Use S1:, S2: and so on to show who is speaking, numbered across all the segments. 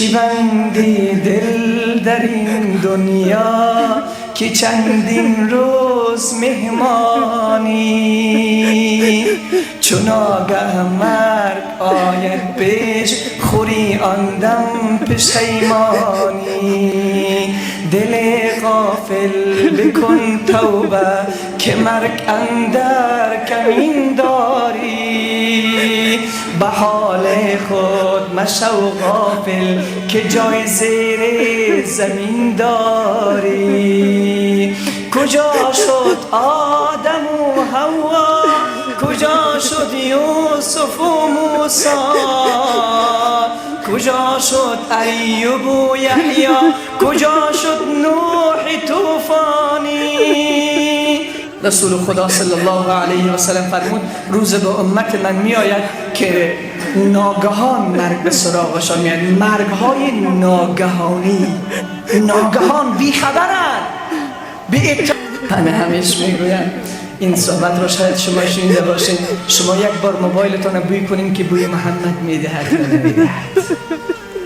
S1: چی بندی دل در این دنیا که چندین روز مهمانی، چون آگه مرگ آید پیش خوری آن دم پشیمانی. دل غافل بکن توبه که مرگ اندر کمین داری، به حال خود مشو غافل که جای زیر زمین داری. کجا شد آدم و حوا، کجا شد یوسف و موسی، کجا شد ایوب و یحیی، کجا شد نوح طوفانی. رسول خدا صلی الله علیه و سلم فرمود روز به امت من می آید که ناگهان مرگ به سراغشان میاد. مرگ های ناگهانی، ناگهان بی خبرن. همه همیش میگویم این صحبت رو شاید شما شنیده باشین، شما یک بار موبایلتون رو بوی کنین که بوی محمد میدهد یا نمیدهد،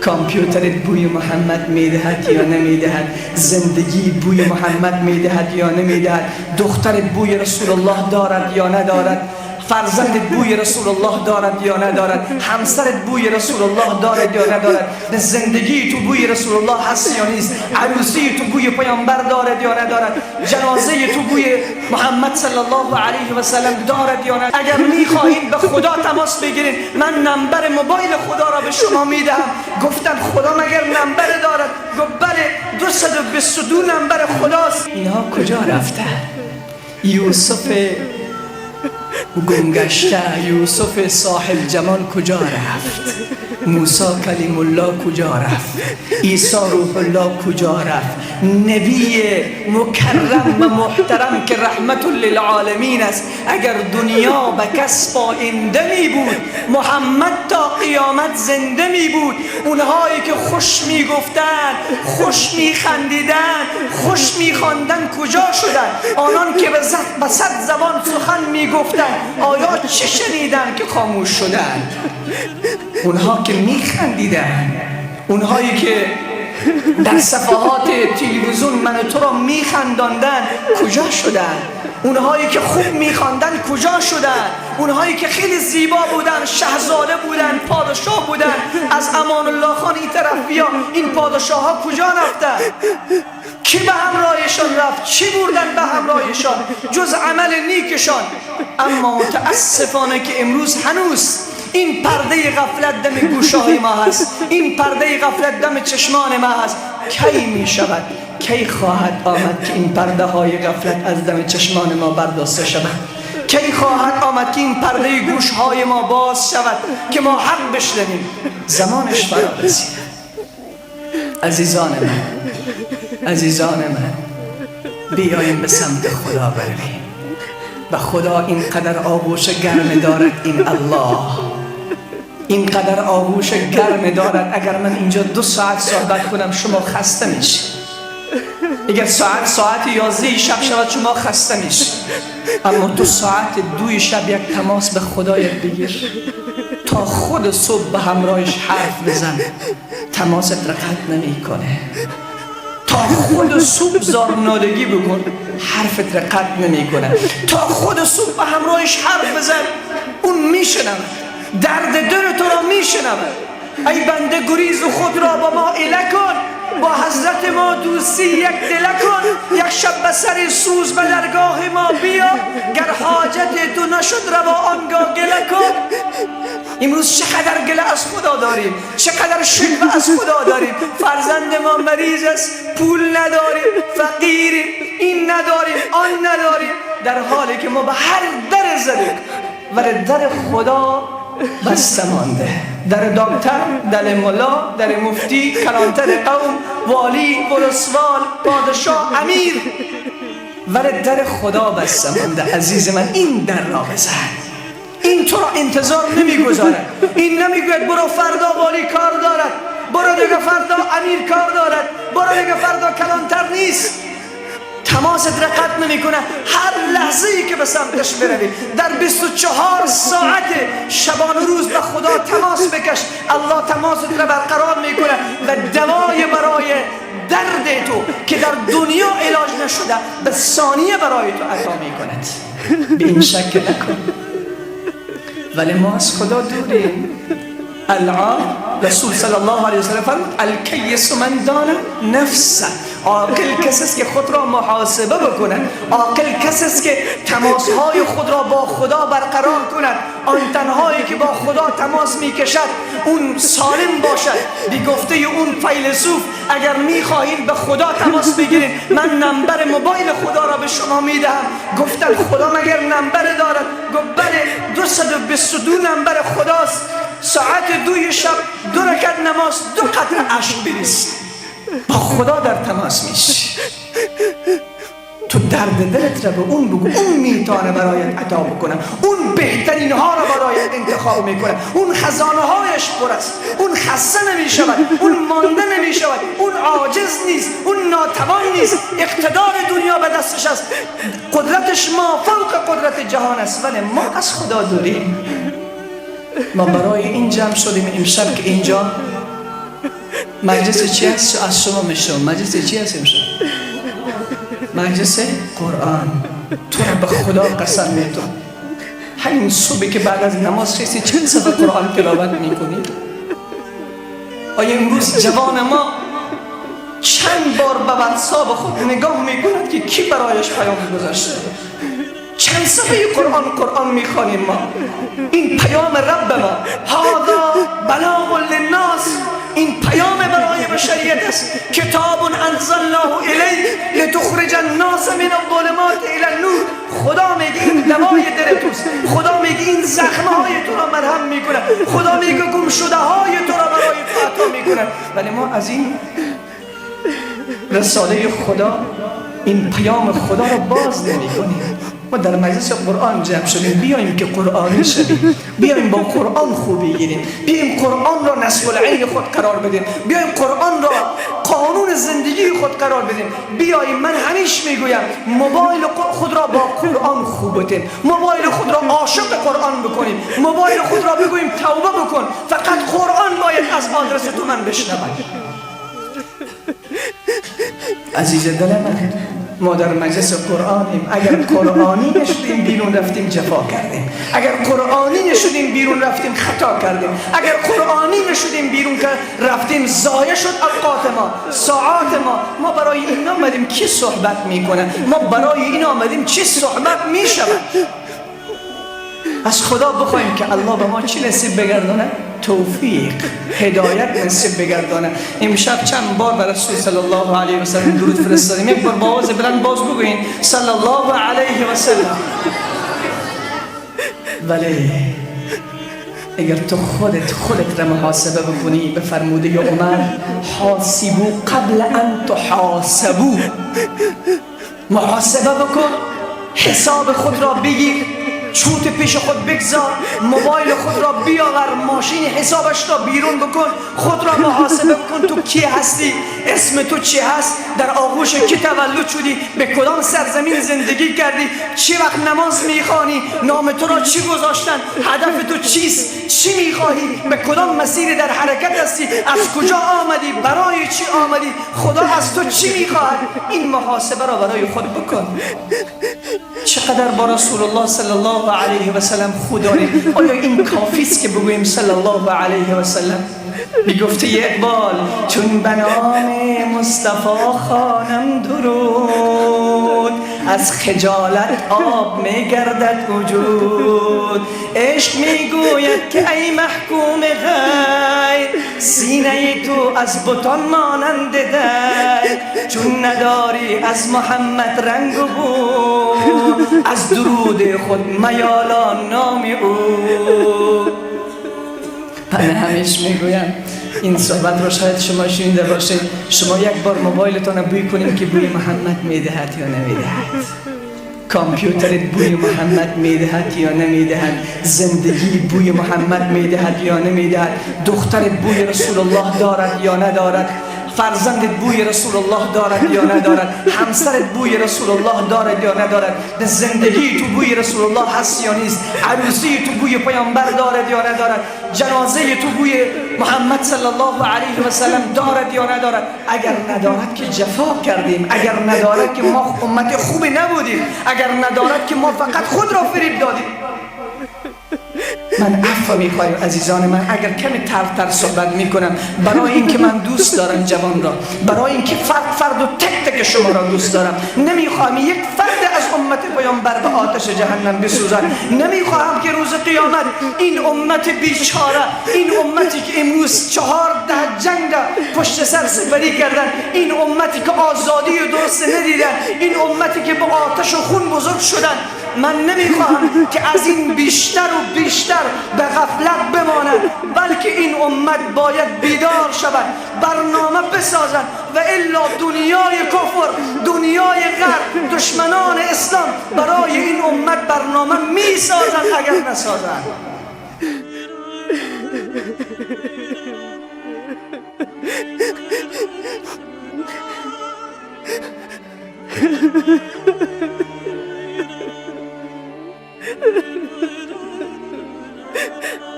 S1: کامپیوترت بوی محمد میدهد یا نمیدهد، زندگی بوی محمد میدهد یا نمیدهد، دخترت بوی رسول الله دارد یا ندارد، فرزندت بوی رسول الله دارد یا ندارد، همسرت بوی رسول الله دارد یا ندارد، زندگی تو بوی رسول الله هست یا نیست، عروسی تو بوی پیامبر دارد یا ندارد، جنازه تو بوی محمد صلی الله علیه و سلم دارد یا ندارد. اگر میخواهید به خدا تماس بگیرید، من نمبر موبایل خدا را به شما میدهم. گفتن خدا مگر نمبر دارد؟ گفت بله 222 نمبر خداست. اینها کجا رفته؟ یوسف گمگشته، یوسف صاحب جمال کجا رفت؟ موسی کلیم الله کجا رفت؟ عیسی روح الله کجا رفت؟ نبی مکرم و محترم که رحمت للعالمین است، اگر دنیا به کس پاینده می بود، محمد تا قیامت زنده می بود. اونهایی که خوش می گفتن، خوش می خندیدن، خوش می خواندن کجا شدن؟ آنان که به صد زبان سخن می گفتن آیا چه شنیدن که خاموش شدن؟ اونها که میخندیدن، اونهایی که در صفحات تلویزیون من و تو را میخنداندن کجا شدن؟ اونهایی که خوب میخواندن کجا شدن؟ اونهایی که خیلی زیبا بودن، شاهزاده بودن، پادشاه بودن، از امان الله خان این طرف بیا، این پادشاه ها کجا رفتن؟ کی به همراهشان رفت؟ چی بردن به همراهشان جز عمل نیکشان؟ اما متاسفانه که امروز هنوز این پرده غفلت دم گوشهای ما هست، این پرده غفلت دم چشمان ما هست. کی می شود، کی خواهد آمد که این پرده های غفلت از دم چشمان ما برداشته شود؟ کی خواهد آمد که این پرده گوشهای ما باز شود که ما حق بشنویم؟ زمانش فرا رسیده. عزیزان من، عزیزان من، بیاییم به سمت خدا برویم. و خدا اینقدر آغوش گرم دارد، این الله اینقدر آغوش گرم دارد. اگر من اینجا 2 ساعت صحبت کنم شما خسته میشی، اگر ساعت 11 شب شود شما خسته میشی، اما 2 ساعت 2 شب یک تماس به خدایت بگیر، تا خود صبح به همراهش حرف بزن، تماست رقت نمیکنه. تا خود صبح زارنالگی بکن، حرفت رقت نمیکنه. تا خود صبح به همراهش حرف بزن، اون میشنوه، درد دل تو را میشنوه. ای بنده گریز خود را با ما اله کن، با حضرت ما دوستی یک دله کن. یک شب به سر سوز به درگاه ما بیا، گر حاجت تو نشد روا آنگاه گله کن. امروز چقدر گله از خدا داریم، چقدر شکوه از خدا داریم. فرزند ما مریض است، پول نداریم، فقیریم، این نداریم، آن نداریم، در حالی که ما به هر در زدیم ولی در خدا بسته مانده. در دکتر، در ملا، در مفتی، کلانتر قوم، والی، ولسوال، پادشاه، امیر، ولی در خدا بسته مانده. عزیز من، این در را بزن. این تو را انتظار نمیگذارد. این نمیگوید برو فردا والی کار دارد، برو دیگه فردا امیر کار دارد، برو دیگه فردا کلانتر نیست. تماست رقت نمیکنه. هر لحظه ای که به سمتش بروی، در 24 ساعت شبان روز به خدا تماس بکش. الله تماست را برقرار میکنه و که در دنیا علاج نشده به ثانیه برای تو عطا میکند. به این شک نکن. ولی ما از خدا دوریم. رسول صلی الله علیه و سلم فرمود الکیس من دان نفسه. عاقل کسی است که خود را محاسبه بکند. عاقل کسی است که تماسهای خود را با خدا برقرار کند. آن تنهایی که با خدا تماس میکشد اون سالم باشد. بی گفته اون فیلسوف اگر میخواهید به خدا تماس بگیرید من نمبر موبایل خدا را به شما میدهم. گفتن خدا مگر نمبر دارد؟ گفت بله 222 نمبر خداست. ساعت 2 شب 2 رکعت نماز 2 قطره اشک بریز با خدا در تماس میشی. تو درد دلت را به اون بگو. اون میتونه برایت عطا بکنه. اون بهترین ها را برایت انتخاب میکنه. اون خزانه هایش پر است. اون خسته نمیشود. اون مانده نمیشود. اون عاجز نیست. اون ناتوان نیست. اقتدار دنیا به دستش است. قدرتش ما فوق قدرت جهان است. ولی ما از خدا دوریم. ما برای این جمع شدیم امشب که اینجا مجلس چی هست؟ از شما میشم مجلس چی هست امشب؟ مجلس قرآن. تو را به خدا قسم میتونم همین صبحی که بعد از نماز خیستی چند صفحه قرآن تلاوت میکنی؟ آیا امروز جوان ما چند بار به واتساپ خود نگاه میکند که کی برایش پیام گذاشته؟ چند صفحه قرآن میخوانیم ما؟ این پیام رب ما هذا بلاغ للناس. این پیام برای بشریت است. کتاب انزلناه الیک لتخرج الناس من الظلمات الی النور. خدا میگه این دوای دل توست. خدا میگه این زخمهای تو را مرهم میکنه. خدا میگه گم شده های تو را برای تو عطا میکنه. ولی ما از این رساله خدا این پیام خدا را باز نمی‌کنیم. ما در مجلس قرآن جمع شدیم بیاییم که قرآنی شدیم. بیاییم با قرآن خوبی گیریم. بیاییم قرآن را نصب العین خود قرار بدیم. بیاییم قرآن را قانون زندگی خود قرار بدیم. بیاییم من همیشه میگویم موبایل خود را با قرآن خوب بدیم. موبایل خود را عاشق قرآن بکنیم. موبایل خود را بگوییم توبه بکن. فقط قرآن باید از آدرس تو من بشنود. عزیز دل من ما در مجلس قرآنیم. اگر قرآنی نشدیم بیرون رفتیم جفا کردیم. اگر قرآنی نشدیم بیرون رفتیم خطا کردیم. اگر قرآنی نشدیم بیرون رفتیم ضایع شد اوقات ما، ساعات ما برای این آمدیم کی صحبت میکنه؟ ما برای این آمدیم چی صحبت میشود؟ از خدا بخوایم که الله به ما چی نصیب بگردانه؟ توفیق، هدایت نصیب بگردانه. امشب چند بار بر رسول صلی الله علیه و سلم درود فرستادیم. یک بار با آواز بلند باز بگوین صلی الله علیه و سلم. ولی اگر تو خودت را محاسبه بکنی به فرموده عمر حاسبو قبل ان تحاسبو. محاسبه بکن، حساب خود را بگیر، چوت پیش خود بگذار، موبایل خود را بیاور، ماشین حسابش را بیرون بکن، خود را محاسبه بکن. تو کی هستی؟ اسم تو چی هست؟ در آغوش کی تولد شدی؟ به کدام سرزمین زندگی کردی؟ چی وقت نماز میخوانی؟ نام تو را چی گذاشتن؟ هدف تو چیست؟ چی میخواهی؟ به کدام مسیر در حرکت هستی؟ از کجا آمدی؟ برای چی آمدی؟ خدا از تو چی میخواهد؟ این محاسبه را برای خود بکن. چقدر با رسول الله صلی الله علیه و سلم خود داریم. آیا این کافی است که بگوییم صلی الله علیه و سلم؟ میگفته اقبال چون به نام مصطفی خوانم درود، از خجالت آب میگردد وجود. عشق میگوید که ای محکوم غیر، سینه تو از بتان مانند دیر. چون نداری از محمد رنگ و بو، از درود خود میالان نام او. من همیشه میگویم این صحبت رو شاید شما شنیده باشید. شما یک بار موبایلتون رو بوی کنید که بوی محمد میدهد یا نمیدهد. کامپیوترت بوی محمد میدهد یا نمیدهد. زندگی بوی محمد میدهد یا نمیدهد. دخترت بوی رسول الله دارد یا ندارد. فرزندت بوی رسول الله دارد یا ندارد. همسرت بوی رسول الله دارد یا ندارد. در زندگی تو بوی رسول الله هست یا نیست. عروسی تو بوی پیامبر دارد یا ندارد. جنازه تو بوی محمد صلی الله علیه و سلم دارد یا ندارد؟ اگر ندارد که جفا کردیم، اگر ندارد که ما امت خوبی نبودیم، اگر ندارد که ما فقط خود را فریب دادیم. من عفو میخوایم عزیزان من اگر کمی تر صحبت میکنم، برای اینکه من دوست دارم جوان را، برای اینکه فرد و تک تک شما را دوست دارم. نمیخواهم یک فرد از امت پیامبر به آتش جهنم بسوزد. نمیخواهم که روز قیامت این امت بیچاره، این امتی که امروز 14 جنگ پشت سر سپری کردن، این امتی که آزادی درست ندیدن، این امتی که به آتش و خون بزرگ شدن، من نمیخواهم که از این بیشتر و بیشتر به غفلت بمانند، بلکه این امت باید بیدار شود، برنامه بسازند و الا دنیای کفر، دنیای غرب، دشمنان اسلام برای این امت برنامه میسازند اگر نسازند.